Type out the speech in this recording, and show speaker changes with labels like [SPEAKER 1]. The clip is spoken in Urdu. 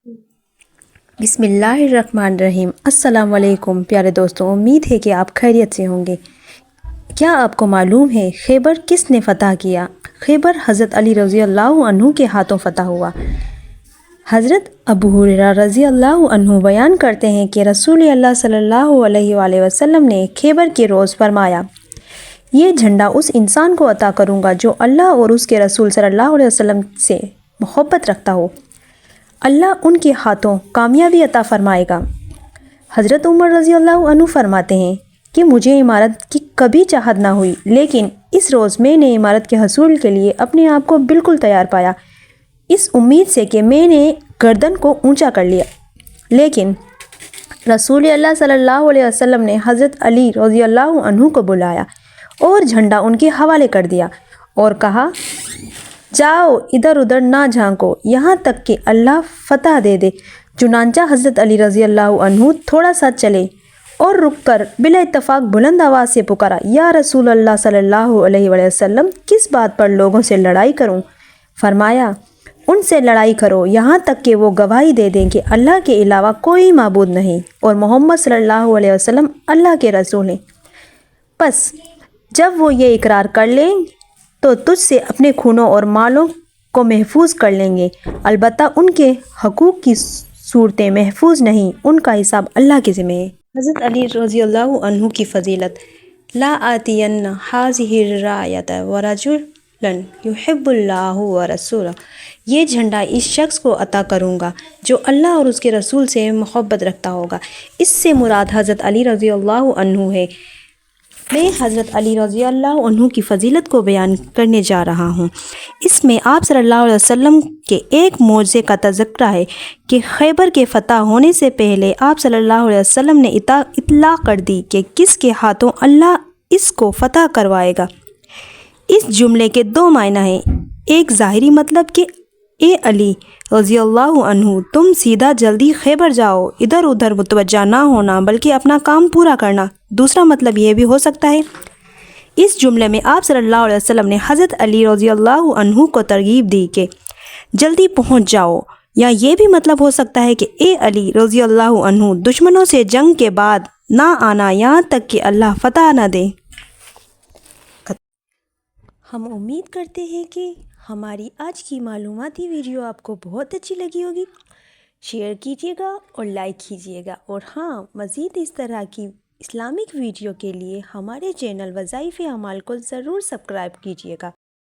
[SPEAKER 1] بسم اللہ الرحمن الرحیم۔ السلام علیکم پیارے دوستوں، امید ہے کہ آپ خیریت سے ہوں گے۔ کیا آپ کو معلوم ہے خیبر کس نے فتح کیا؟ خیبر حضرت علی رضی اللہ عنہ کے ہاتھوں فتح ہوا۔ حضرت ابو ہریرہ رضی اللہ عنہ بیان کرتے ہیں کہ رسول اللہ صلی اللہ علیہ وآلہ وسلم نے خیبر کے روز فرمایا، یہ جھنڈا اس انسان کو عطا کروں گا جو اللہ اور اس کے رسول صلی اللہ علیہ وسلم سے محبت رکھتا ہو، اللہ ان کے ہاتھوں کامیابی عطا فرمائے گا۔ حضرت عمر رضی اللہ عنہ فرماتے ہیں کہ مجھے عمارت کی کبھی چاہت نہ ہوئی، لیکن اس روز میں نے عمارت کے حصول کے لیے اپنے آپ کو بالکل تیار پایا، اس امید سے کہ میں نے گردن کو اونچا کر لیا۔ لیکن رسول اللہ صلی اللہ علیہ وسلم نے حضرت علی رضی اللہ عنہ کو بلایا اور جھنڈا ان کے حوالے کر دیا اور کہا، جاؤ ادھر ادھر نہ جھانکو یہاں تک کہ اللہ فتح دے دے۔ چنانچہ حضرت علی رضی اللہ عنہ تھوڑا سا چلے اور رک کر بلا اتفاق بلند آواز سے پکارا، یا رسول اللہ صلی اللہ علیہ وآلہ وسلم، کس بات پر لوگوں سے لڑائی کروں؟ فرمایا، ان سے لڑائی کرو یہاں تک کہ وہ گواہی دے دیں کہ اللہ کے علاوہ کوئی معبود نہیں اور محمد صلی اللہ علیہ وسلم اللہ کے رسول ہیں۔ پس جب وہ یہ اقرار کر لیں تو تجھ سے اپنے خونوں اور مالوں کو محفوظ کر لیں گے، البتہ ان کے حقوق کی صورتیں محفوظ نہیں، ان کا حساب اللہ کے ذمہ ہے۔ حضرت علی رضی اللہ عنہ کی فضیلت، لا آتین ہذہ الرایۃ ورجلا یحب اللہ ورسولہ، یہ جھنڈا اس شخص کو عطا کروں گا جو اللہ اور اس کے رسول سے محبت رکھتا ہوگا۔ اس سے مراد حضرت علی رضی اللہ عنہ ہے۔ میں حضرت علی رضی اللہ عنہ کی فضیلت کو بیان کرنے جا رہا ہوں۔ اس میں آپ صلی اللہ علیہ وسلم کے ایک معجزے کا تذکرہ ہے کہ خیبر کے فتح ہونے سے پہلے آپ صلی اللہ علیہ وسلم نے اطلاع کر دی کہ کس کے ہاتھوں اللہ اس کو فتح کروائے گا۔ اس جملے کے دو معنی ہیں، ایک ظاہری مطلب کہ اے علی رضی اللہ عنہ، تم سیدھا جلدی خیبر جاؤ، ادھر ادھر متوجہ نہ ہونا بلکہ اپنا کام پورا کرنا۔ دوسرا مطلب یہ بھی ہو سکتا ہے، اس جملے میں آپ صلی اللہ علیہ وسلم نے حضرت علی رضی اللہ عنہ کو ترغیب دی کہ جلدی پہنچ جاؤ، یا یہ بھی مطلب ہو سکتا ہے کہ اے علی رضی اللہ عنہ، دشمنوں سے جنگ کے بعد نہ آنا یہاں تک کہ اللہ فتح نہ دے۔ ہم امید کرتے ہیں کہ ہماری آج کی معلوماتی ویڈیو آپ کو بہت اچھی لگی ہوگی۔ شیئر کیجیے گا اور لائک کیجیے گا، اور ہاں، مزید اس طرح کی اسلامک ویڈیو کے لیے ہمارے چینل وظائف اعمال کو ضرور سبسکرائب کیجیے گا۔